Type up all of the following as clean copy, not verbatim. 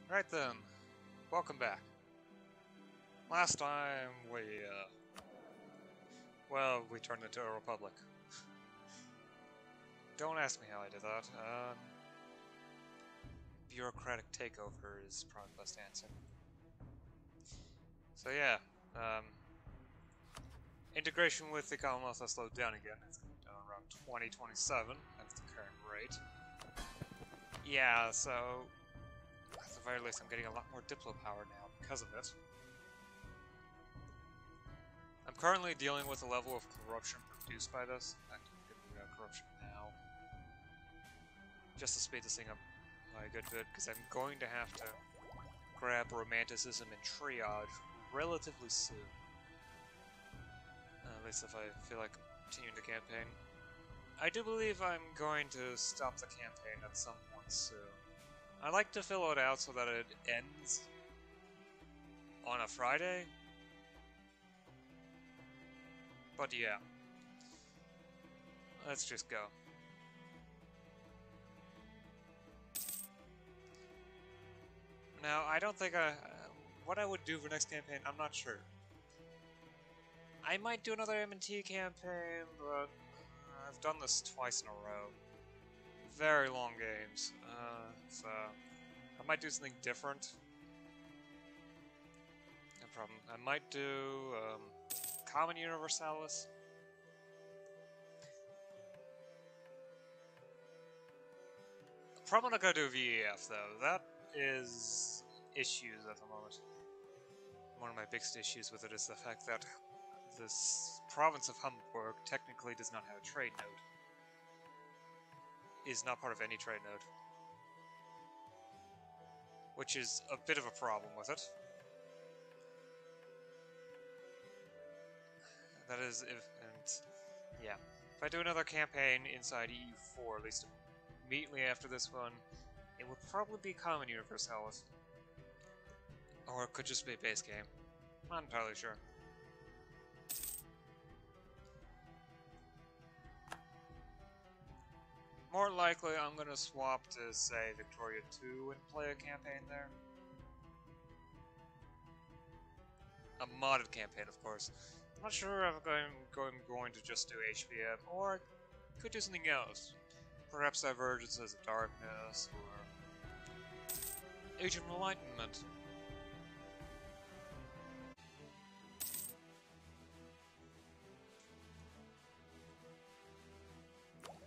Right then, welcome back. Last time we turned into a republic. Don't ask me how I did that. Bureaucratic takeover is probably the best answer. So yeah, integration with the Commonwealth has slowed down again. It's going down around 2027 at the current rate. Yeah, so at the very least I'm getting a lot more diplo power now because of it. I'm currently dealing with a level of corruption produced by this. I can get rid of corruption now. Just to speed this thing up by a good bit, because I'm going to have to grab romanticism and triage relatively soon. At least if I feel like continuing the campaign. I do believe I'm going to stop the campaign at some point soon. I like to fill it out so that it ends on a Friday. But yeah. Let's just go. Now, I don't think what I would do for next campaign, I'm not sure. I might do another M&T campaign, but I've done this twice in a row. Very long games, so I might do something different. No problem. I might do Common Universalis. Probably not gonna do VEF though. That is issues at the moment. One of my biggest issues with it is the fact that this province of Hamburg technically does not have a trade node. Is not part of any trade node. Which is a bit of a problem with it. That is, yeah. If I do another campaign inside EU4, at least immediately after this one, it would probably be Common Universalis. Or it could just be a base game. Not entirely sure. More likely, I'm going to swap to, say, Victoria 2 and play a campaign there. A modded campaign, of course. I'm not sure if I'm going to just do HPM, or I could do something else. Perhaps Divergences of Darkness, or Age of Enlightenment.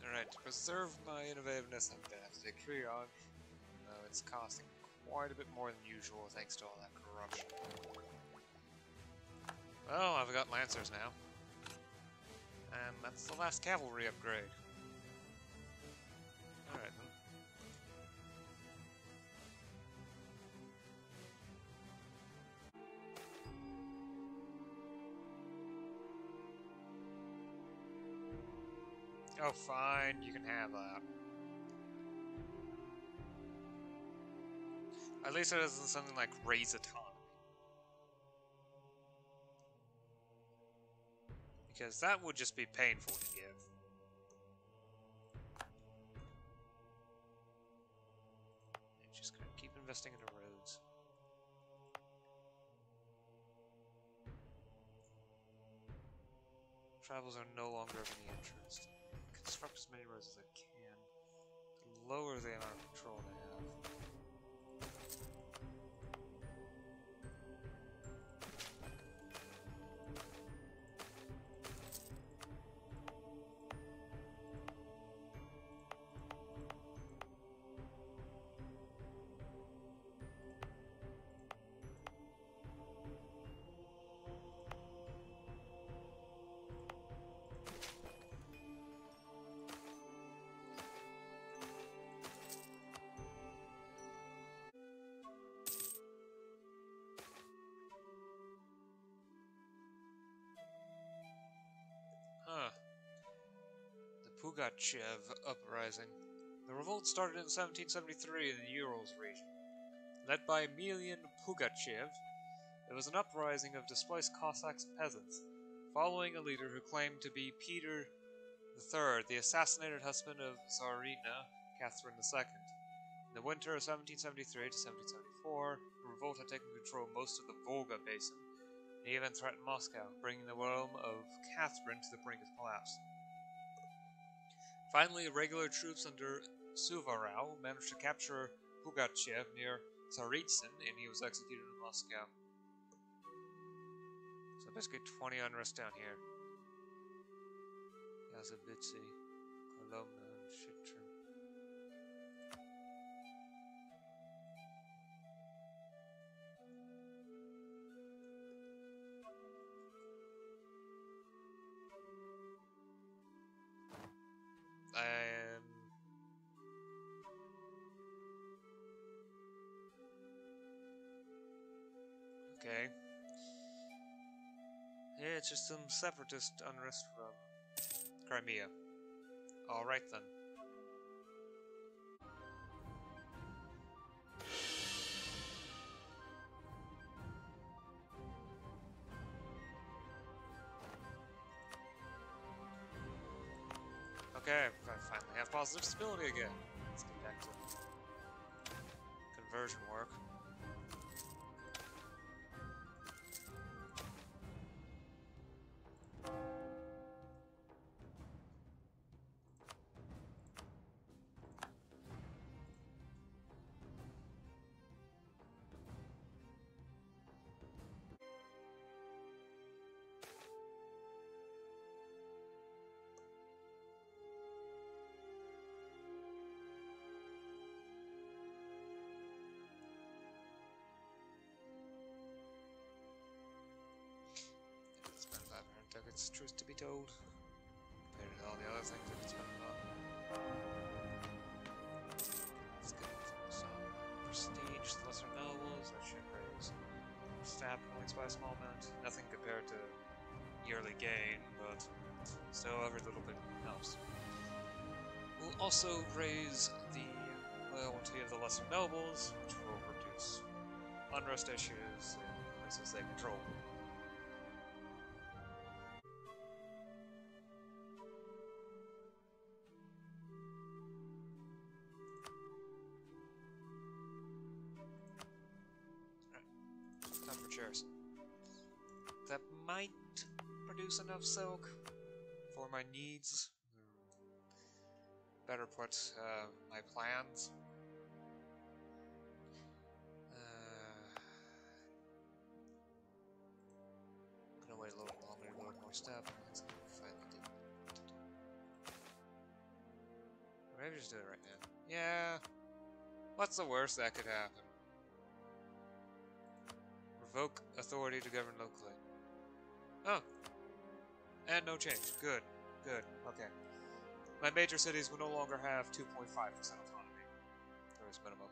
Alright, to preserve my innovativeness, I'm gonna have to take triage. Though it's costing quite a bit more than usual thanks to all that corruption. Well, I've got Lancers now. And that's the last cavalry upgrade. Alright then. Oh, fine, you can have that. At least it isn't something like raise a ton. Because that would just be painful to give. I'm just gonna keep investing in the roads. Travels are no longer of any interest. Construct as many roads as I can to lower the amount of control they have. Huh. The Pugachev Uprising. The revolt started in 1773 in the Urals region. Led by Emilian Pugachev, it was an uprising of displaced Cossacks and peasants, following a leader who claimed to be Peter III, the assassinated husband of Tsarina Catherine II. In the winter of 1773 to 1774, the revolt had taken control of most of the Volga basin, and even threatened Moscow, bringing the realm of Catherine to the brink of collapse. Finally, regular troops under Suvorov managed to capture Pugachev near Tsaritsyn, and he was executed in Moscow. So basically 20 unrest down here. Yazabitsi, Kolomna, and Shitrin. Okay. Yeah, it's just some separatist unrest from Crimea. Alright then. Okay, I finally have positive stability again. Let's get back to conversion work. Spend 500 ducats, truth to be told, compared to all the other things I could spend it on. Let's get some prestige, lesser nobles, that should raise stat points by a small amount. Nothing compared to yearly gain, but still every little bit helps. We'll also raise the loyalty of the lesser nobles, which will reduce unrest issues in places they control. That might produce enough silk for my needs. Better put my plans. I'm gonna wait a little longer to load more stuff. It's gonna finally do. Or maybe just do it right now. Yeah. What's the worst that could happen? Revoke authority to govern locally. Oh. And no change. Good. Good. Okay. My major cities will no longer have 2.5% autonomy. There is minimum.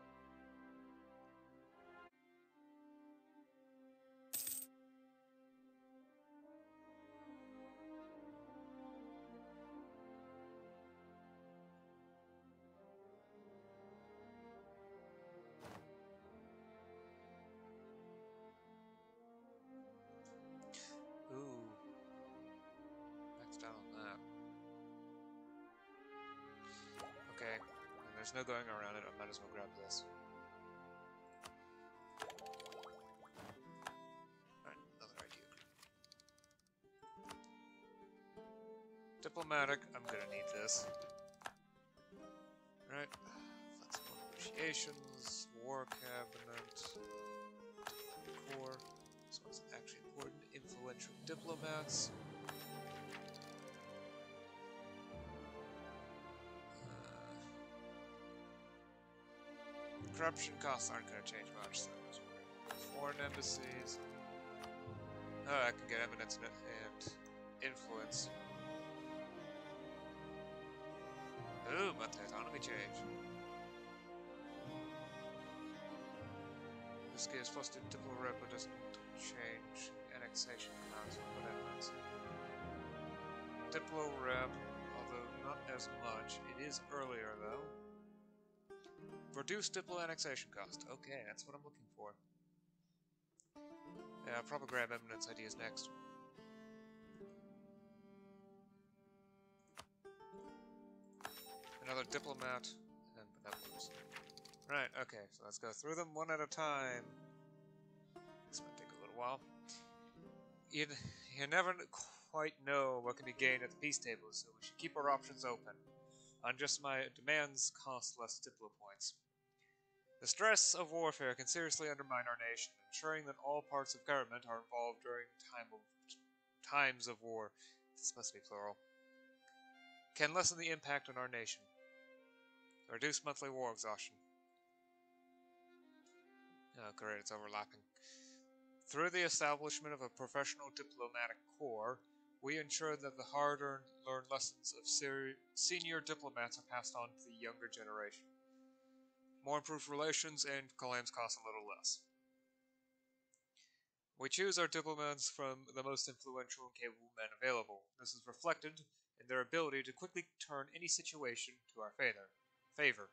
Ooh. Maxed out on that. Okay. And there's no going around it. I might as well grab this. Alright, another idea. Diplomatic. I'm gonna need this. Alright. Flexible negotiations. War cabinet. Core. This one's actually important. Influential diplomats. Corruption costs aren't going to change much, so foreign embassies. Oh, I can get eminence and influence. Ooh, but the autonomy change. This gives plus to diplo rep, but doesn't change annexation counts or whatever. Diplo rep, although not as much. It is earlier though. Reduce diplo annexation cost. Okay, that's what I'm looking for. Yeah, I'll probably grab eminence ideas next. Another diplomat and benevolence. Right, okay, so let's go through them one at a time. This might take a little while. You never quite know what can be gained at the peace table, so we should keep our options open. Unjust demands cost less diplo points. The stress of warfare can seriously undermine our nation, ensuring that all parts of government are involved during times of war. This must be plural. Can lessen the impact on our nation. Reduce monthly war exhaustion. Oh, great, it's overlapping. Through the establishment of a professional diplomatic corps, we ensure that the hard-earned learned lessons of senior diplomats are passed on to the younger generation. More improved relations and claims cost a little less. We choose our diplomats from the most influential and capable men available. This is reflected in their ability to quickly turn any situation to our favor.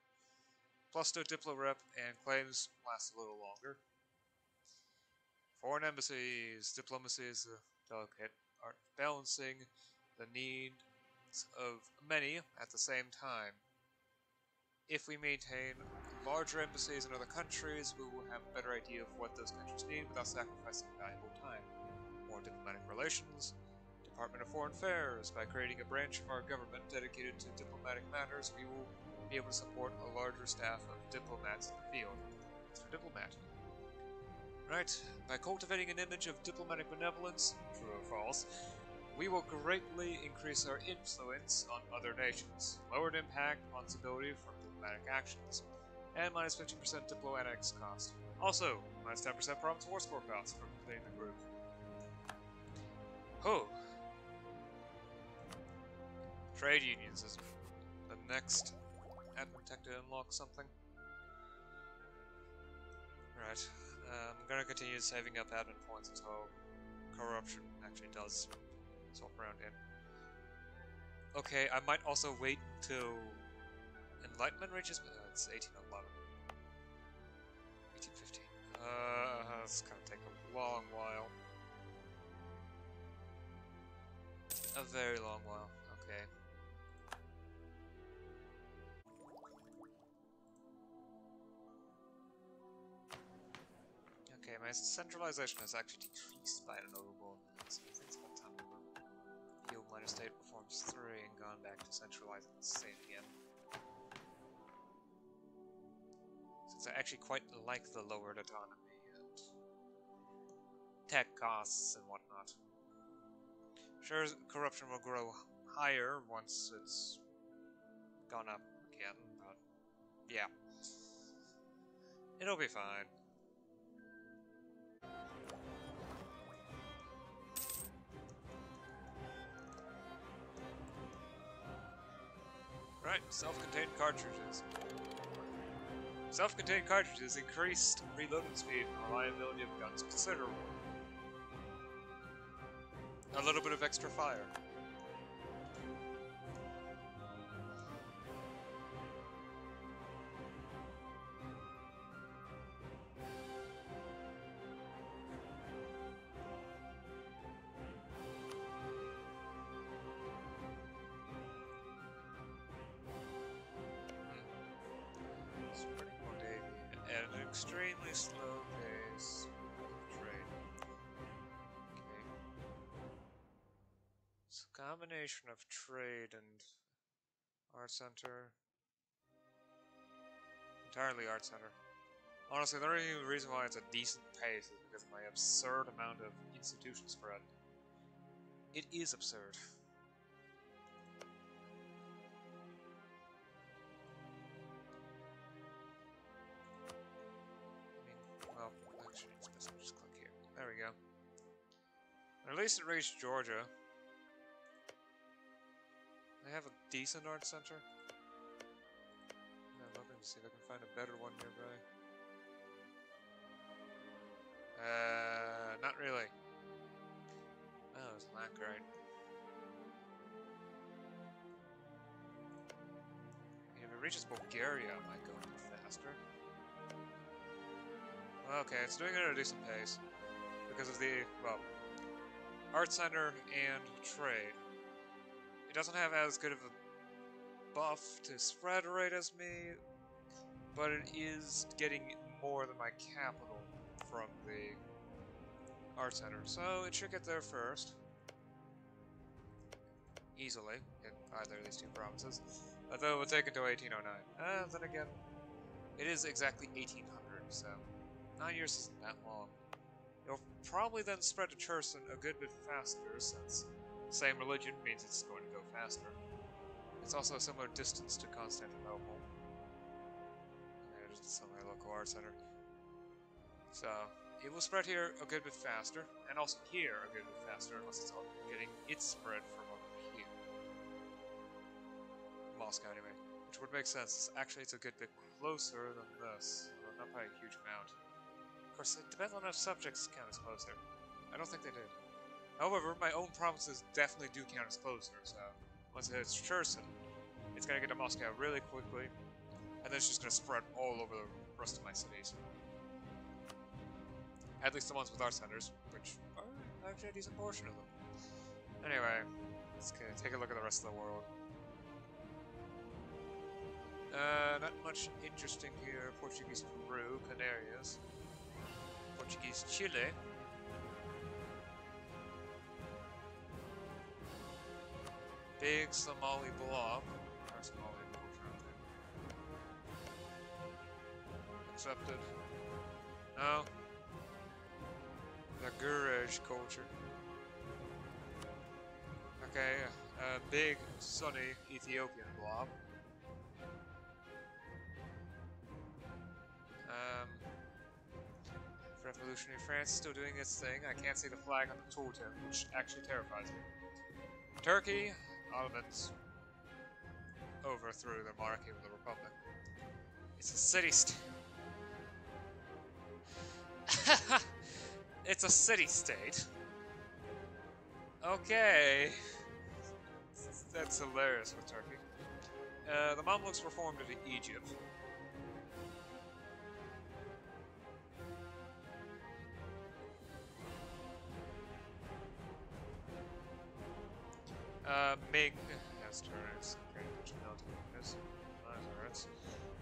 Plus 2 diplo rep and claims last a little longer. Foreign embassies. Diplomacy is a delicate art of balancing the needs of many at the same time. If we maintain larger embassies in other countries, we will have a better idea of what those countries need without sacrificing valuable time. More diplomatic relations. Department of Foreign Affairs. By creating a branch of our government dedicated to diplomatic matters, we will be able to support a larger staff of diplomats in the field. It's for diplomat. Right, by cultivating an image of diplomatic benevolence, true or false, we will greatly increase our influence on other nations. Lowered impact on stability from diplomatic actions. And minus 50% diplo annex cost. Also, minus 10% province war score cost from completing the group. Oh! Trade unions is the next admin tech to unlock something. Right. I'm gonna continue saving up admin points until corruption actually does swap around in. Okay, I might also wait until Enlightenment reaches, but it's 1811. 1815. It's gonna take a long while. A very long while. Okay. Okay, my centralization has actually decreased by a notable amount, so I think it's about time to heal minor state performs 3 and gone back to centralizing the state again. Since I actually quite like the lowered autonomy and tech costs and whatnot. Sure, corruption will grow higher once it's gone up again, but yeah. It'll be fine. Right, self-contained cartridges. Self-contained cartridges increased reloading speed and reliability of guns considerably. A little bit of extra fire. At an extremely slow pace of trade. Okay. It's a combination of trade and art center. Entirely art center. Honestly, the only reason why it's a decent pace is because of my absurd amount of institution spread. It is absurd. Actually, it's best to just click here. There we go. At least it reached Georgia. They have a decent art center. I'm looking to see if I can find a better one nearby. Not really. Oh, it's not great. If it reaches Bulgaria, I might go a bit faster. Okay, it's doing it at a decent pace because of the, well, art center and trade. It doesn't have as good of a buff to spread rate as me, but it is getting more than my capital from the art center, so it should get there first. Easily, in either of these two provinces. Although it will take it to 1809. Then again, it is exactly 1800, so 9 years isn't that long. It'll probably then spread to Cherson a good bit faster, since the same religion means it's going to go faster. It's also a similar distance to Constantinople. There's some of my local art center. So, it will spread here a good bit faster, and also here a good bit faster, unless it's getting its spread from over here. Moscow, anyway. Which would make sense. Actually, it's a good bit closer than this, although not by a huge amount. Of course, it depends on if subjects count as closer. I don't think they did. However, my own provinces definitely do count as closer, so once it hits Cherson, it's going to get to Moscow really quickly, and then it's just going to spread all over the rest of my cities. At least the ones with art centers, which are actually a decent portion of them. Anyway, let's take a look at the rest of the world. Not much interesting here. Portuguese Peru, Canarias. Portuguese Chile. Big Somali blob. Or Somali culture. Accepted. No. The Guraj culture. Okay, big, sunny Ethiopian blob. Revolutionary France is still doing its thing. I can't see the flag on the tooltip, which actually terrifies me. Turkey, Ottomans overthrew the monarchy of the Republic. It's a city-state. It's a city-state. Okay. That's hilarious with Turkey. The Mamluks reformed into Egypt. Ming has turrets,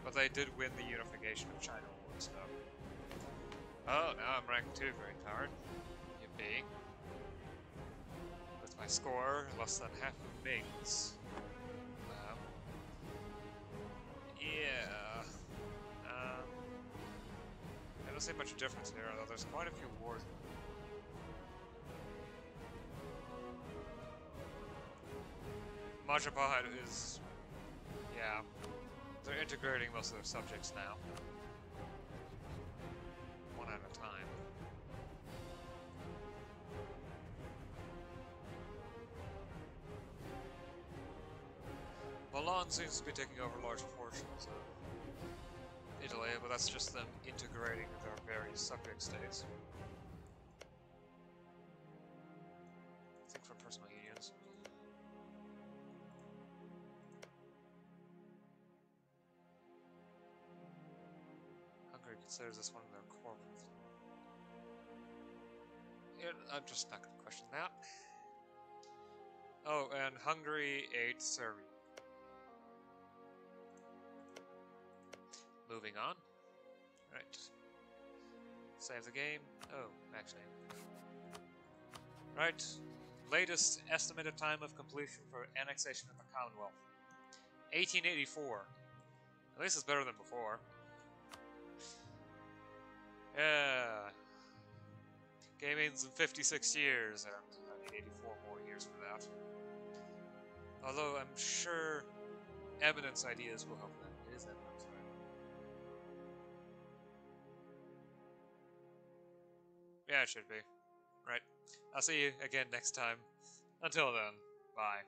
but they did win the unification of China War, so. Oh, now I'm rank 2 Great Power. Yippee. With my score less than half of Ming's. Yeah. I don't see much difference here, although there's quite a few wars. Majapahit is, yeah, they're integrating most of their subjects now. One at a time. Milan seems to be taking over large portions of Italy, but that's just them integrating their various subject states. I think for personal unions. Hungary considers this one of their core. I'm just not going to question that. Oh, and Hungary ate Serbia. Moving on. Right. Save the game. Oh, actually. Right. Latest estimated time of completion for annexation of the Commonwealth. 1884. At least it's better than before. Yeah. Game ends in 56 years, and I need 84 more years for that. Although I'm sure Eminence ideas will help that. It is Eminence, right? Yeah, it should be. Right. I'll see you again next time. Until then, bye.